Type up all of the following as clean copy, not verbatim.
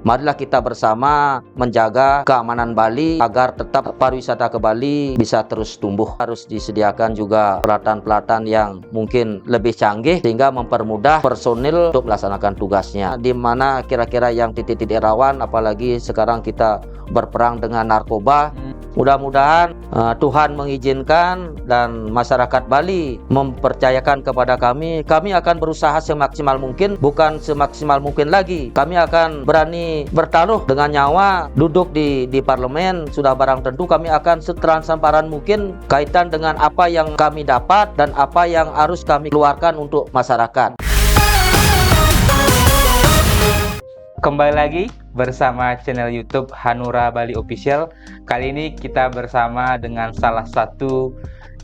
Marilah kita bersama menjaga keamanan Bali agar tetap pariwisata ke Bali bisa terus tumbuh. Harus disediakan juga peralatan-peralatan yang mungkin lebih canggih sehingga mempermudah personil untuk melaksanakan tugasnya. Di mana kira-kira yang titik-titik rawan, apalagi sekarang kita berperang dengan narkoba. Mudah-mudahan Tuhan mengizinkan dan masyarakat Bali mempercayakan kepada kami. Kami akan berusaha semaksimal mungkin, bukan semaksimal mungkin lagi. Kami akan berani bertaruh dengan nyawa, duduk di parlemen. Sudah barang tentu kami akan setransparan mungkin kaitan dengan apa yang kami dapat dan apa yang harus kami keluarkan untuk masyarakat. Kembali lagi bersama channel YouTube Hanura Bali Official. Kali ini kita bersama dengan salah satu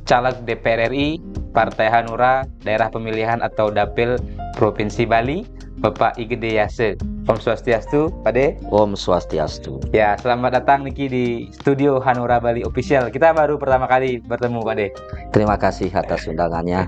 caleg DPR RI Partai Hanura Daerah Pemilihan atau Dapil Provinsi Bali, Bapak Igede Yase. Om Swastiastu, Pak De. Om Swastiastu. Ya, selamat datang Niki di studio Hanura Bali Official. Kita baru pertama kali bertemu, Pak De. Terima kasih atas undangannya.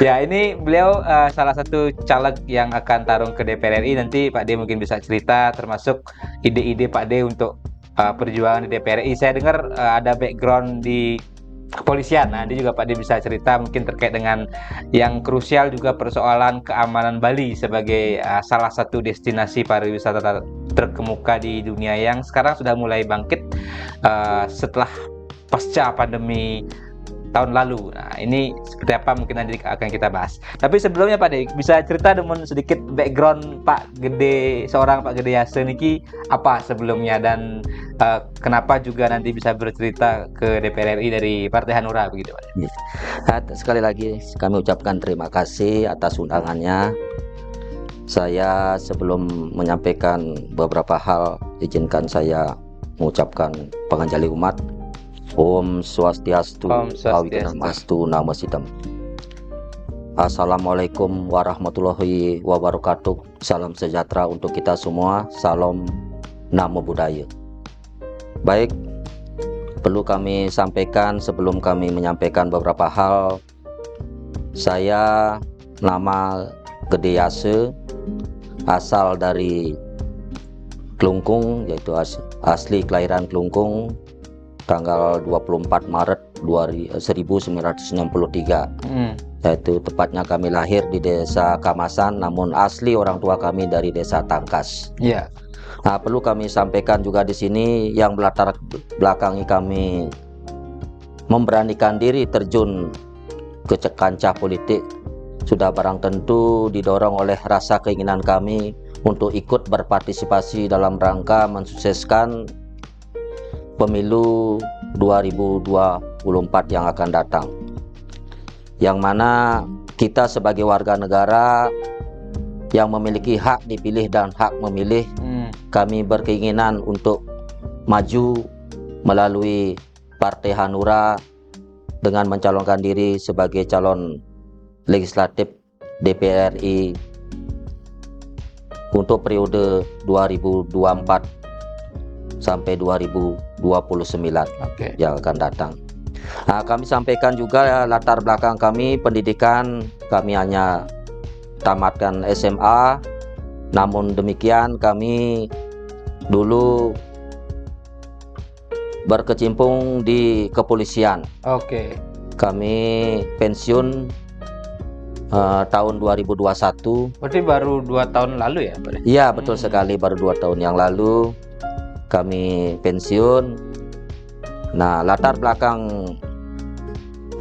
Ya, ini beliau salah satu caleg yang akan tarung ke DPR RI. Nanti Pak D mungkin bisa cerita termasuk ide-ide Pak D untuk perjuangan di DPR RI. Saya dengar ada background di kepolisian. Nah, nanti juga Pak D bisa cerita mungkin terkait dengan yang krusial juga persoalan keamanan Bali sebagai salah satu destinasi pariwisata terkemuka di dunia yang sekarang sudah mulai bangkit setelah pasca pandemi tahun lalu. Nah, ini seperti apa mungkin nanti akan kita bahas. Tapi sebelumnya Pak De, bisa cerita dengan sedikit background Pak Gede, seorang Pak Gede Yase niki apa sebelumnya dan kenapa juga nanti bisa bercerita ke DPR RI dari Partai Hanura begitu Pak. Sekali lagi kami ucapkan terima kasih atas undangannya. Saya sebelum menyampaikan beberapa hal, izinkan saya mengucapkan penganjali umat. Om Swastiastu, Awitanamastu, Nama Sidam. Assalamualaikum warahmatullahi wabarakatuh. Salam sejahtera untuk kita semua. Salam Namo Buddhaya. Baik, perlu kami sampaikan sebelum kami menyampaikan beberapa hal. Saya nama Gede Yase, asal dari Klungkung, yaitu asli kelahiran Klungkung, tanggal 24 Maret 1963. Yaitu tepatnya kami lahir di desa Kamasan, namun asli orang tua kami dari desa Tangkas. Iya. Nah, perlu kami sampaikan juga di sini yang melatar belakangi kami memberanikan diri terjun ke kancah politik sudah barang tentu didorong oleh rasa keinginan kami untuk ikut berpartisipasi dalam rangka mensukseskan Pemilu 2024 yang akan datang, yang mana kita sebagai warga negara yang memiliki hak dipilih dan hak memilih, kami berkeinginan untuk maju melalui Partai Hanura dengan mencalonkan diri sebagai calon legislatif DPR RI untuk periode 2024 sampai 2029 yang akan datang. Nah, kami sampaikan juga latar belakang kami pendidikan, kami hanya tamatkan SMA, namun demikian kami dulu berkecimpung di kepolisian. Kami pensiun tahun 2021. Berarti baru 2 tahun lalu ya Pak? Iya, betul sekali, baru 2 tahun yang lalu kami pensiun. Nah, latar belakang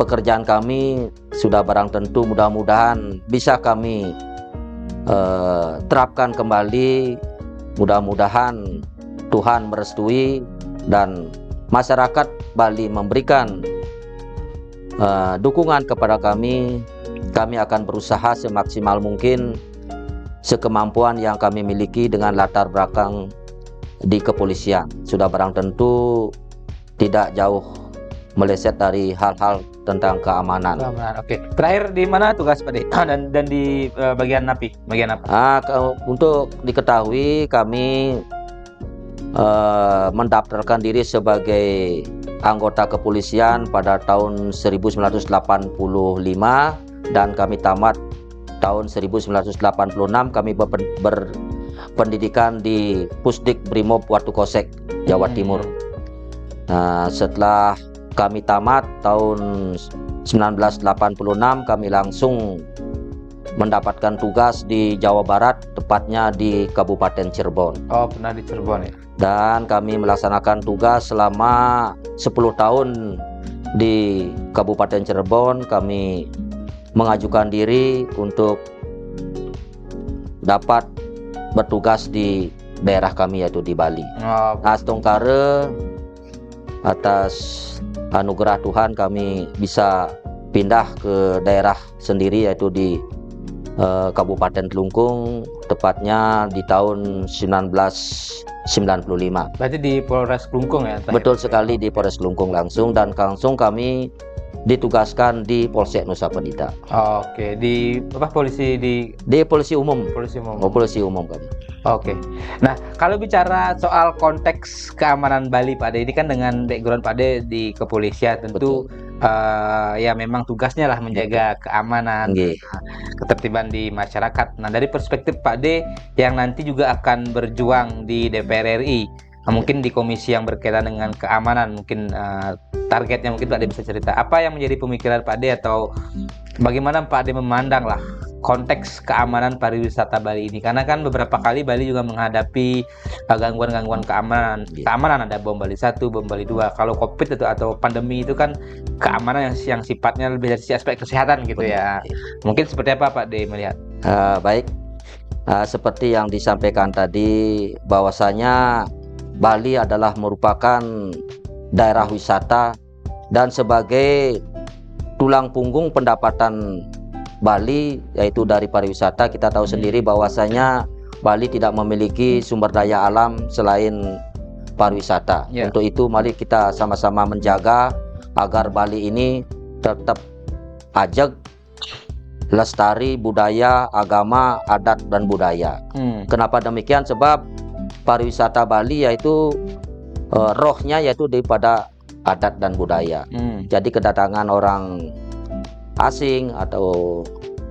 pekerjaan kami sudah barang tentu mudah-mudahan bisa kami terapkan kembali. Mudah-mudahan Tuhan merestui dan masyarakat Bali memberikan dukungan kepada kami. Kami akan berusaha semaksimal mungkin sekemampuan yang kami miliki dengan latar belakang di kepolisian. Sudah barang tentu tidak jauh meleset dari hal-hal tentang keamanan. Terakhir di mana tugas Pak De? Dan di bagian apa? Untuk diketahui kami mendaftarkan diri sebagai anggota kepolisian pada tahun 1985 dan kami tamat tahun 1986. Kami pendidikan di Pusdik Brimob Watu Kosek, Jawa Timur. Nah, setelah kami tamat tahun 1986, kami langsung mendapatkan tugas di Jawa Barat, tepatnya di Kabupaten Cirebon. Oh, pernah di Cirebon ya? Dan kami melaksanakan tugas selama 10 tahun di Kabupaten Cirebon. Kami mengajukan diri untuk dapat bertugas di daerah kami, yaitu di Bali. Oh, Astongkare, atas anugerah Tuhan kami bisa pindah ke daerah sendiri, yaitu di Kabupaten Telungkung, tepatnya di tahun 1995. berarti di Polres Klungkung ya? Betul sekali, di Polres Telungkung langsung, dan langsung kami ditugaskan di Polsek Nusa Penida. Oke, di apa, polisi di Di polisi umum. polisi umum. Polisi umum kami. Oke. Nah, kalau bicara soal konteks keamanan Bali, Pak De, ini kan dengan background Pak De di kepolisian, tentu ya memang tugasnya lah menjaga keamanan, Nggih. ketertiban di masyarakat. Nah, dari perspektif Pak De yang nanti juga akan berjuang di DPR RI, mungkin di komisi yang berkaitan dengan keamanan, mungkin targetnya mungkin Pak De bisa cerita. Apa yang menjadi pemikiran Pak De, atau bagaimana Pak De memandang lah konteks keamanan pariwisata Bali ini? Karena kan beberapa kali Bali juga menghadapi gangguan-gangguan keamanan. Keamanan, ada bom Bali 1, bom Bali 2. Kalau Covid atau pandemi itu kan keamanan yang sifatnya lebih dari aspek kesehatan gitu ya. Mungkin seperti apa Pak De melihat? Baik, seperti yang disampaikan tadi, bahwasanya Bali adalah merupakan daerah wisata dan sebagai tulang punggung pendapatan Bali, yaitu dari pariwisata. Kita tahu sendiri bahwasanya Bali tidak memiliki sumber daya alam selain pariwisata. Ya. Untuk itu mari kita sama-sama menjaga agar Bali ini tetap ajeg, lestari budaya, agama, adat dan budaya. Kenapa demikian? Sebab pariwisata Bali yaitu rohnya yaitu daripada adat dan budaya. Jadi kedatangan orang asing atau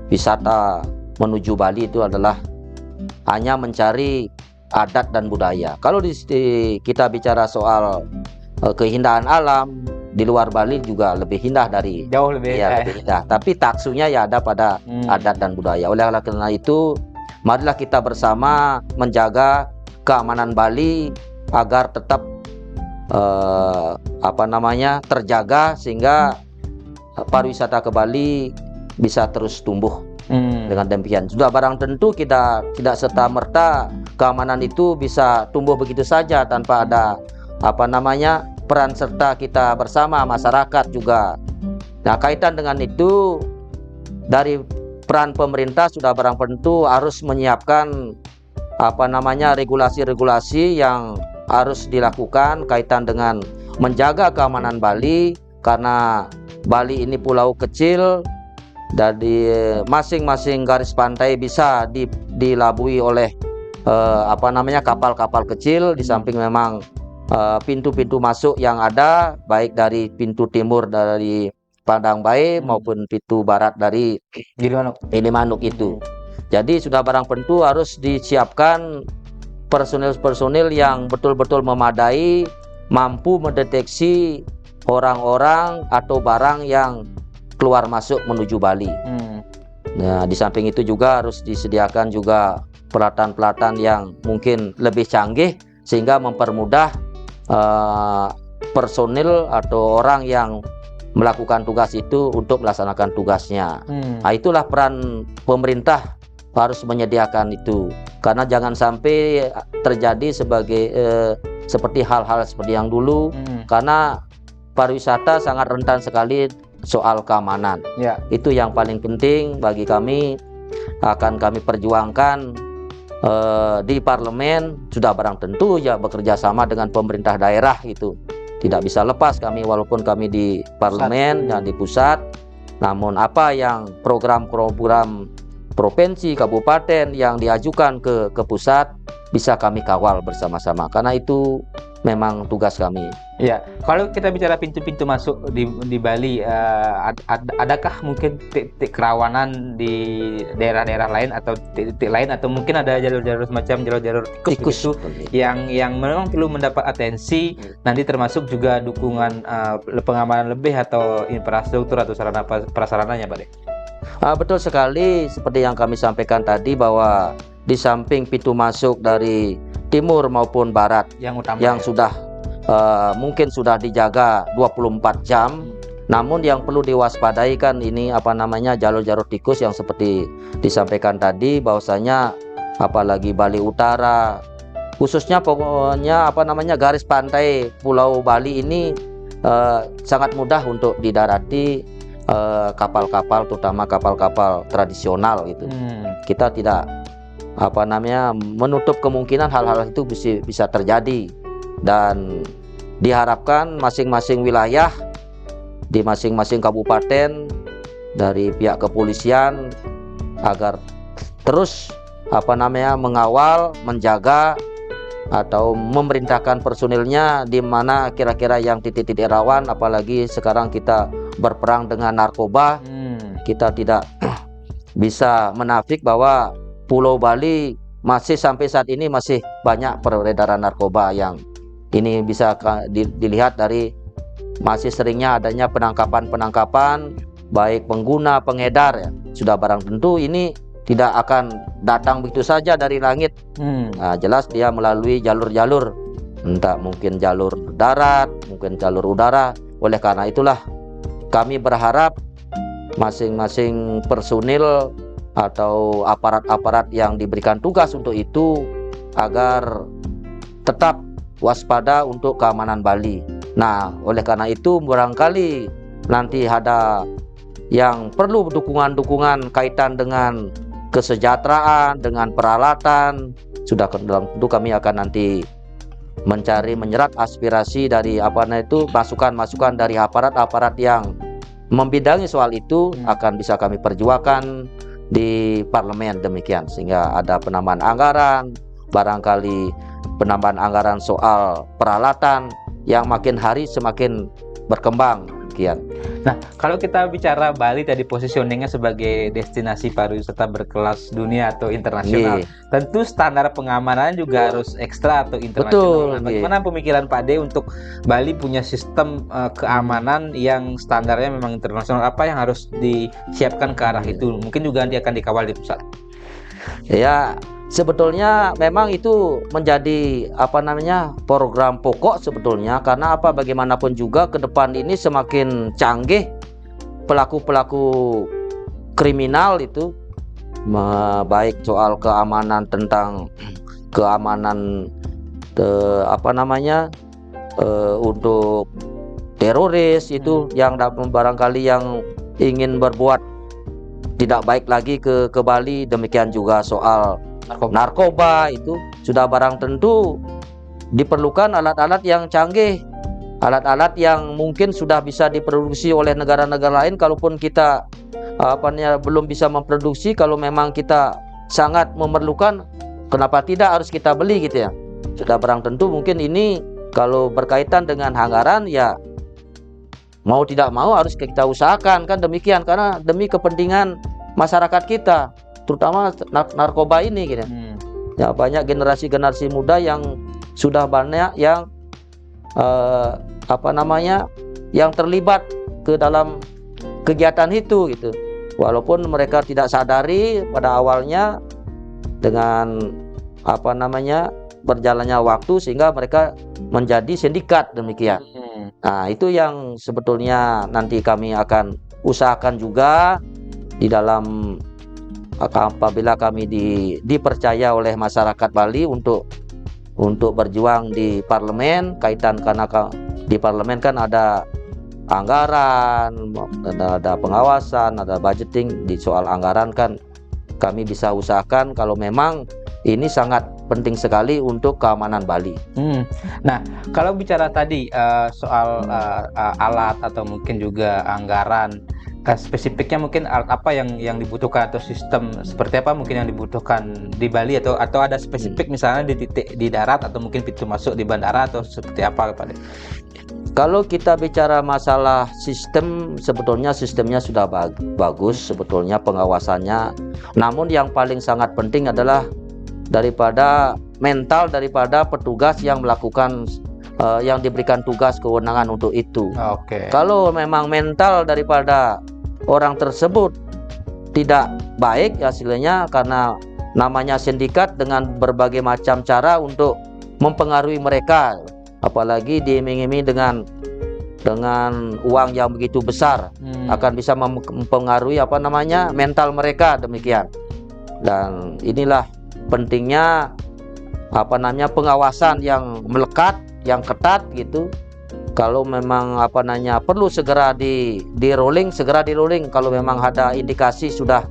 wisata menuju Bali itu adalah hanya mencari adat dan budaya. Kalau kita bicara soal keindahan alam, di luar Bali juga lebih indah dari Jauh lebih lebih indah. Tapi taksunya ya ada pada adat dan budaya. Oleh karena itu, marilah kita bersama menjaga keamanan Bali agar tetap terjaga, sehingga pariwisata ke Bali bisa terus tumbuh. Dengan demikian sudah barang tentu kita tidak serta-merta keamanan itu bisa tumbuh begitu saja tanpa ada peran serta kita bersama, masyarakat juga. Nah, kaitan dengan itu, dari peran pemerintah sudah barang tentu harus menyiapkan regulasi-regulasi yang harus dilakukan kaitan dengan menjaga keamanan Bali, karena Bali ini pulau kecil, dari masing-masing garis pantai bisa dilabui oleh kapal-kapal kecil. Di samping memang pintu-pintu masuk yang ada, baik dari pintu timur dari Padang Bae maupun pintu barat dari Gilimanuk itu. Jadi sudah barang tentu harus disiapkan personil-personil yang betul-betul memadai, mampu mendeteksi orang-orang atau barang yang keluar masuk menuju Bali. Nah, di samping itu juga harus disediakan juga peralatan-peralatan yang mungkin lebih canggih, sehingga mempermudah personil atau orang yang melakukan tugas itu untuk melaksanakan tugasnya. Nah, itulah peran pemerintah, harus menyediakan itu, karena jangan sampai terjadi seperti hal-hal seperti yang dulu. Karena pariwisata sangat rentan sekali soal keamanan. Itu yang paling penting bagi kami, akan kami perjuangkan di parlemen. Sudah barang tentu ya bekerja sama dengan pemerintah daerah, itu tidak bisa lepas kami, walaupun kami di parlemen dan di pusat. Namun apa yang program-program provinsi, kabupaten yang diajukan ke pusat bisa kami kawal bersama-sama, karena itu memang tugas kami. Ya, kalau kita bicara pintu-pintu masuk di Bali, adakah mungkin titik kerawanan di daerah-daerah lain atau titik lain, atau mungkin ada jalur-jalur semacam jalur-jalur tikus begitu yang memang perlu mendapat atensi nanti, termasuk juga dukungan pengamanan lebih atau infrastruktur atau sarana prasarananya, Pak De? Betul sekali, seperti yang kami sampaikan tadi, bahwa di samping pintu masuk dari timur maupun barat yang utama yang sudah mungkin sudah dijaga 24 jam, namun yang perlu diwaspadai kan ini jalur-jalur tikus yang seperti disampaikan tadi, bahwasanya apalagi Bali Utara, khususnya pokoknya garis pantai Pulau Bali ini sangat mudah untuk didarati kapal-kapal, terutama kapal-kapal tradisional gitu. Kita tidak menutup kemungkinan hal-hal itu bisa terjadi, dan diharapkan masing-masing wilayah di masing-masing kabupaten dari pihak kepolisian agar terus mengawal, menjaga atau memerintahkan personilnya di mana kira-kira yang titik-titik rawan, apalagi sekarang kita berperang dengan narkoba. Kita tidak bisa menafik bahwa Pulau Bali masih sampai saat ini masih banyak peredaran narkoba, yang ini bisa dilihat dari masih seringnya adanya penangkapan baik pengguna, pengedar ya. Sudah barang tentu ini tidak akan datang begitu saja dari langit. Nah, jelas dia melalui jalur-jalur, entah mungkin jalur darat, mungkin jalur udara. Oleh karena itulah kami berharap masing-masing personil atau aparat-aparat yang diberikan tugas untuk itu agar tetap waspada untuk keamanan Bali. Nah, oleh karena itu barangkali nanti ada yang perlu dukungan-dukungan kaitan dengan kesejahteraan, dengan peralatan, sudah tentu kami akan nanti menyerap aspirasi dari masukan-masukan dari aparat-aparat yang membidangi soal itu, akan bisa kami perjuangkan di parlemen, demikian, sehingga ada penambahan anggaran, barangkali penambahan anggaran soal peralatan yang makin hari semakin berkembang, demikian. Nah, kalau kita bicara Bali tadi positioningnya sebagai destinasi pariwisata berkelas dunia atau internasional, tentu standar pengamanan juga harus ekstra atau internasional. Nah, bagaimana pemikiran Pak De untuk Bali punya sistem keamanan yang standarnya memang internasional? Apa yang harus disiapkan ke arah itu? Mungkin juga nanti akan dikawal di pusat. Ya, sebetulnya memang itu menjadi program pokok sebetulnya, karena bagaimanapun juga ke depan ini semakin canggih pelaku-pelaku kriminal itu, baik soal keamanan, tentang keamanan untuk teroris itu, yang barangkali yang ingin berbuat tidak baik lagi ke Bali, demikian juga soal narkoba itu sudah barang tentu diperlukan alat-alat yang canggih, alat-alat yang mungkin sudah bisa diproduksi oleh negara-negara lain. Kalaupun kita belum bisa memproduksi, kalau memang kita sangat memerlukan, kenapa tidak harus kita beli gitu ya. Sudah barang tentu mungkin ini kalau berkaitan dengan anggaran, ya mau tidak mau harus kita usahakan, kan demikian, karena demi kepentingan masyarakat kita, terutama narkoba ini gitu. Ya, banyak generasi muda yang sudah banyak yang yang terlibat ke dalam kegiatan itu gitu. Walaupun mereka tidak sadari pada awalnya, dengan berjalannya waktu sehingga mereka menjadi sindikat, demikian. Nah, itu yang sebetulnya nanti kami akan usahakan juga di dalam apabila kami dipercaya oleh masyarakat Bali untuk berjuang di parlemen, karena di parlemen kan ada anggaran, ada pengawasan, ada budgeting. Di soal anggaran kan kami bisa usahakan kalau memang ini sangat penting sekali untuk keamanan Bali. Nah, kalau bicara tadi soal alat atau mungkin juga anggaran, spesifiknya mungkin alat apa yang dibutuhkan atau sistem seperti apa mungkin yang dibutuhkan di Bali atau ada spesifik misalnya di titik di darat atau mungkin pintu masuk di bandara atau seperti apa Pak De? Kalau kita bicara masalah sistem, sebetulnya sistemnya sudah bagus, sebetulnya pengawasannya. Namun yang paling sangat penting adalah daripada mental daripada petugas yang melakukan yang diberikan tugas kewenangan untuk itu. Oke. Kalau memang mental daripada orang tersebut tidak baik, hasilnya karena namanya sindikat dengan berbagai macam cara untuk mempengaruhi mereka, apalagi diiming-imingi dengan uang yang begitu besar, akan bisa mempengaruhi mental mereka, demikian. Dan inilah pentingnya pengawasan yang melekat, yang ketat gitu. Kalau memang perlu segera di rolling, segera di rolling. Kalau memang ada indikasi sudah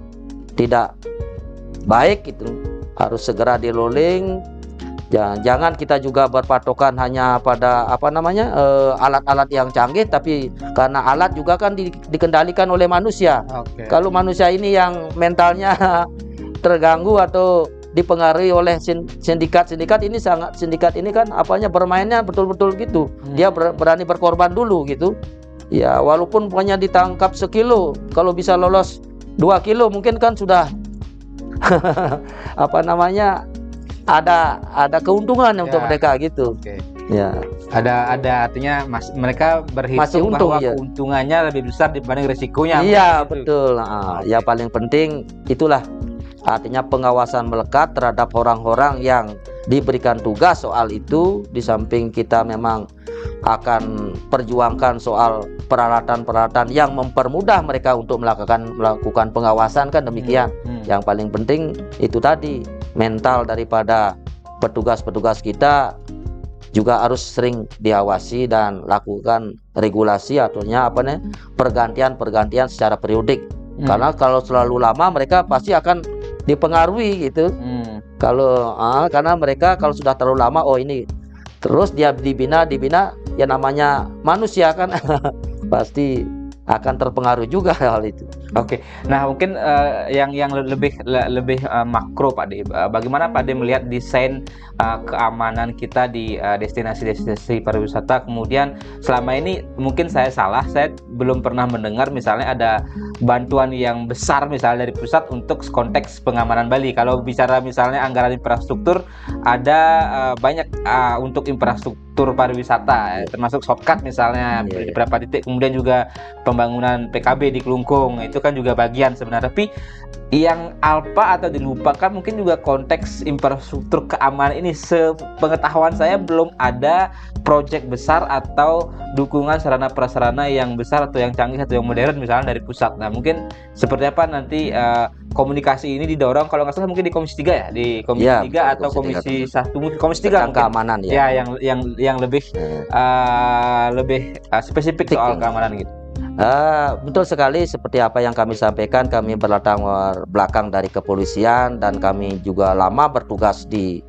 tidak baik gitu, harus segera di rolling. Jangan kita juga berpatokan hanya pada alat-alat yang canggih, tapi karena alat juga kan dikendalikan oleh manusia. Kalau manusia ini yang mentalnya terganggu atau dipengaruhi oleh sindikat ini, sindikat ini kan bermainnya betul-betul gitu. Dia berani berkorban dulu gitu. Ya walaupun hanya ditangkap sekilo, kalau bisa lolos 2 kilo mungkin kan sudah ada keuntungan untuk mereka gitu. Ya. Ada artinya mereka berhitung untung, bahwa keuntungannya lebih besar dibanding risikonya. Iya betul. Ya paling penting itulah. Artinya pengawasan melekat terhadap orang-orang yang diberikan tugas soal itu. Di samping kita memang akan perjuangkan soal peralatan-peralatan yang mempermudah mereka untuk melakukan pengawasan, kan demikian. Yang paling penting itu tadi, mental daripada petugas-petugas kita juga harus sering diawasi dan lakukan regulasi, artinya pergantian secara periodik. Karena kalau terlalu lama mereka pasti akan dipengaruhi gitu. Karena mereka kalau sudah terlalu lama, ini terus dia dibina, ya namanya manusia kan pasti akan terpengaruh juga hal itu. Oke. Nah mungkin yang lebih makro Pak De, bagaimana Pak De melihat desain keamanan kita di destinasi-destinasi pariwisata? Kemudian selama ini mungkin saya salah, saya belum pernah mendengar misalnya ada bantuan yang besar misalnya dari pusat untuk konteks pengamanan Bali. Kalau bicara misalnya anggaran infrastruktur, ada banyak untuk infrastruktur pariwisata, termasuk shortcut misalnya di beberapa titik, kemudian juga pembangunan PKB di Kelungkung, itu kan juga bagian sebenarnya. Tapi yang alpa atau dilupakan mungkin juga konteks infrastruktur keamanan ini. Sepengetahuan saya belum ada proyek besar atau dukungan sarana prasarana yang besar atau yang canggih atau yang modern misalnya dari pusat. Nah mungkin seperti apa nanti komunikasi ini didorong, kalau nggak salah mungkin di Komisi 3 ya, di Komisi 3 atau Komisi 1, Komisi 3 keamanan ya, yang lebih spesifik soal keamanan gitu. Betul sekali, seperti apa yang kami sampaikan, kami berlatar belakang dari kepolisian dan kami juga lama bertugas di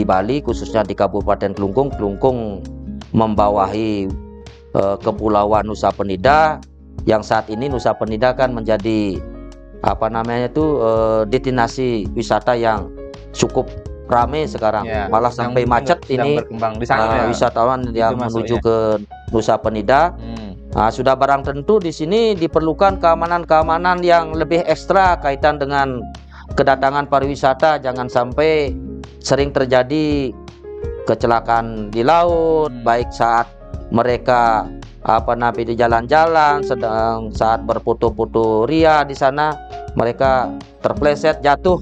Bali, khususnya di Kabupaten Kelungkung. Kelungkung membawahi Kepulauan Nusa Penida, yang saat ini Nusa Penida kan menjadi destinasi wisata yang cukup ramai sekarang, malah sampai macet ini wisatawan yang menuju ke Nusa Penida. Sudah barang tentu di sini diperlukan keamanan yang lebih ekstra kaitan dengan kedatangan pariwisata. Jangan sampai sering terjadi kecelakaan di laut, baik saat mereka di jalan-jalan, sedang saat berfoto-foto ria di sana mereka terpleset jatuh.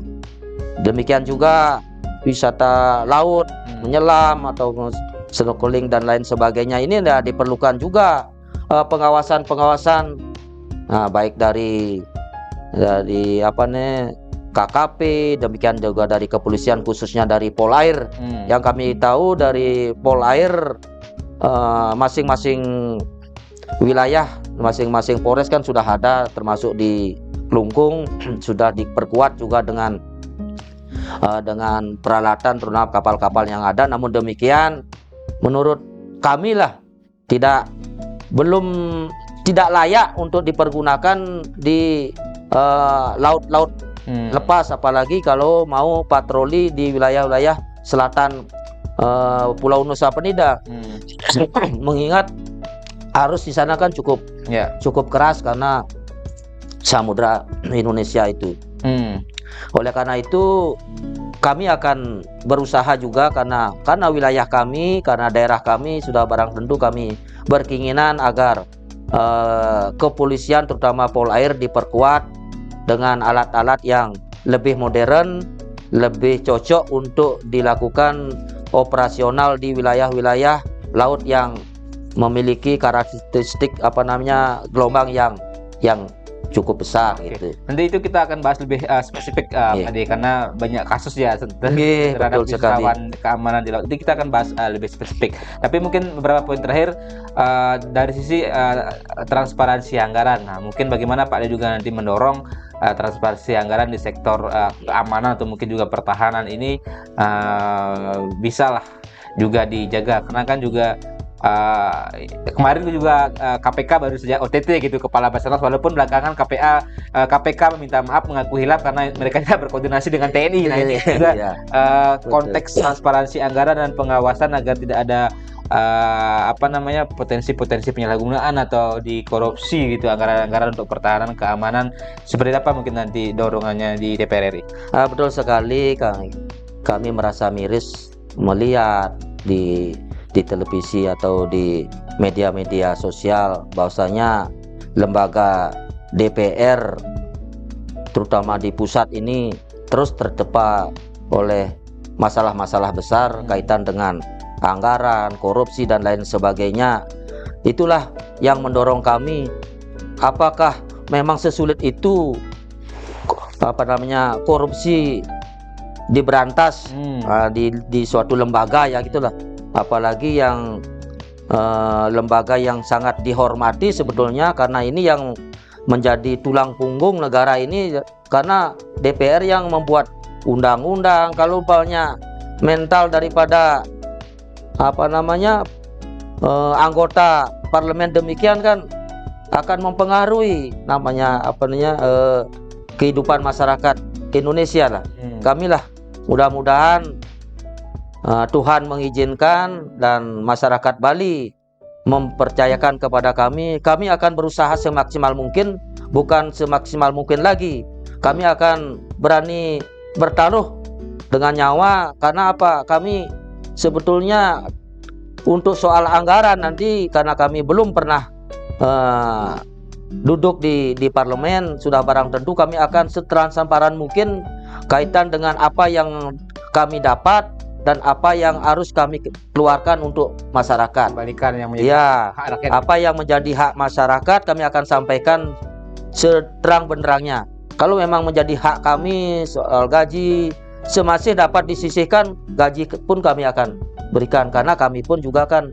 Demikian juga wisata laut, menyelam atau snorkeling dan lain sebagainya, ini diperlukan juga pengawasan, baik dari KKP, demikian juga dari kepolisian, khususnya dari Polair. Yang kami tahu dari Polair, masing-masing wilayah, masing-masing Polres kan sudah ada, termasuk di Kelungkung sudah diperkuat juga dengan peralatan terutama kapal-kapal yang ada. Namun demikian menurut kami belum tidak layak untuk dipergunakan di laut-laut lepas, apalagi kalau mau patroli di wilayah-wilayah selatan Pulau Nusa Penida. Mengingat arus di sana kan cukup keras karena Samudra Indonesia itu. Oleh karena itu kami akan berusaha juga karena wilayah kami, karena daerah kami sudah barang tentu kami berkeinginan agar kepolisian terutama Polair diperkuat dengan alat-alat yang lebih modern, lebih cocok untuk dilakukan operasional di wilayah-wilayah laut yang memiliki karakteristik gelombang yang cukup besar. Gitu. Nanti itu kita akan bahas lebih spesifik Ade, karena banyak kasus ya terhadap wisatawan keamanan di laut. Nanti kita akan bahas lebih spesifik. Tapi mungkin beberapa poin terakhir dari sisi transparansi anggaran. Nah, mungkin bagaimana Pak Ade juga nanti mendorong transparansi anggaran di sektor keamanan atau mungkin juga pertahanan ini bisa lah juga dijaga, karena kan juga kemarin juga KPK baru saja OTT gitu, Kepala Basarnas, walaupun belakangan KPK meminta maaf, mengaku hilaf karena mereka tidak berkoordinasi dengan TNI. Nah ini juga konteks transparansi anggaran dan pengawasan agar tidak ada potensi-potensi penyalahgunaan atau dikorupsi gitu anggaran-anggaran untuk pertahanan keamanan. Seperti apa mungkin nanti dorongannya di DPR RI? Betul sekali, kami merasa miris melihat di televisi atau di media-media sosial bahwasanya lembaga DPR terutama di pusat ini terus terdepak oleh masalah-masalah besar kaitan dengan anggaran, korupsi dan lain sebagainya. Itulah yang mendorong kami, apakah memang sesulit itu korupsi diberantas di suatu lembaga ya gitulah. Apalagi yang lembaga yang sangat dihormati sebetulnya, karena ini yang menjadi tulang punggung negara ini, karena DPR yang membuat undang-undang. Kalau umpamanya mental daripada anggota parlemen demikian kan akan mempengaruhi kehidupan masyarakat Indonesia lah. Kamilah mudah-mudahan Tuhan mengizinkan dan masyarakat Bali mempercayakan kepada kami akan berusaha semaksimal mungkin, bukan semaksimal mungkin lagi. Kami akan berani bertaruh dengan nyawa, karena apa? Kami sebetulnya untuk soal anggaran nanti, karena kami belum pernah duduk di parlemen, sudah barang tentu kami akan setransparan mungkin kaitan dengan apa yang kami dapat dan apa yang harus kami keluarkan untuk masyarakat. Kembalikan yang menjadi hak rakyat. Apa yang menjadi hak masyarakat kami akan sampaikan seterang-benerangnya. Kalau memang menjadi hak kami soal gaji, semasih dapat disisihkan, gaji pun kami akan berikan, karena kami pun juga kan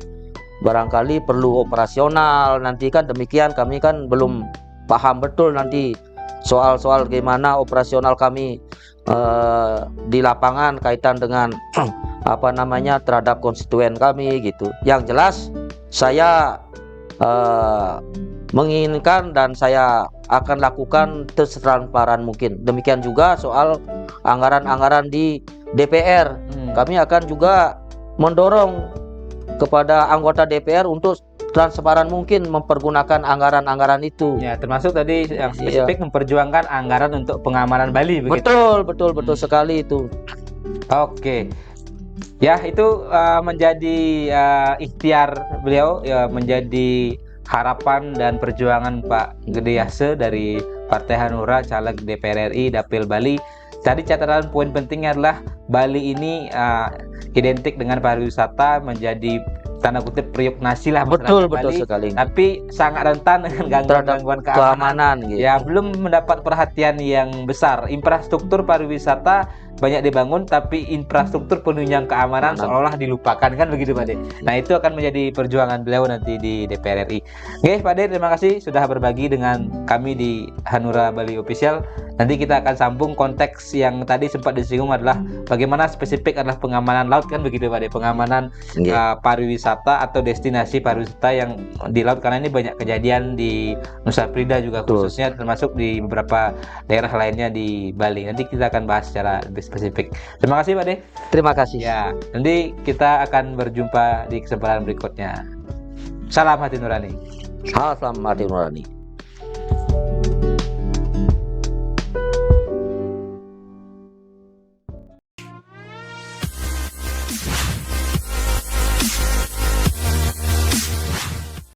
barangkali perlu operasional nanti kan, demikian kami kan belum paham betul nanti soal-soal gimana operasional kami di lapangan kaitan dengan terhadap konstituen kami gitu. Yang jelas saya menginginkan dan saya akan lakukan setransparan mungkin. Demikian juga soal anggaran-anggaran di DPR. Kami akan juga mendorong kepada anggota DPR untuk transparan mungkin mempergunakan anggaran-anggaran itu. Ya, termasuk tadi yang spesifik memperjuangkan anggaran untuk pengamanan Bali. Begitu? Betul sekali itu. Oke. Ya, itu menjadi ikhtiar beliau, ya, menjadi harapan dan perjuangan Pak Gede Yase dari Partai Hanura, caleg DPR RI Dapil Bali. Tadi catatan poin pentingnya adalah Bali ini identik dengan pariwisata, menjadi tanda kutip periuk nasi lah betul Bali, sekali. Tapi sangat rentan dengan gangguan keamanan gitu. Ya, belum mendapat perhatian yang besar. Infrastruktur pariwisata banyak dibangun, tapi infrastruktur penunjang keamanan seolah dilupakan, kan begitu Pak De. Nah, itu akan menjadi perjuangan beliau nanti di DPR RI. Oke Pak De, terima kasih sudah berbagi dengan kami di Hanura Bali Official. Nanti kita akan sambung konteks yang tadi sempat disinggung adalah bagaimana spesifik adalah pengamanan laut, kan begitu Pak De, pengamanan pariwisata wisata atau destinasi pariwisata yang di laut, karena ini banyak kejadian di Nusa Penida juga Betul. khususnya, termasuk di beberapa daerah lainnya di Bali. Nanti kita akan bahas secara lebih spesifik. Terima kasih Pak De. Terima kasih. Ya, nanti kita akan berjumpa di kesempatan berikutnya. Salam hati nurani. Salam hati nurani.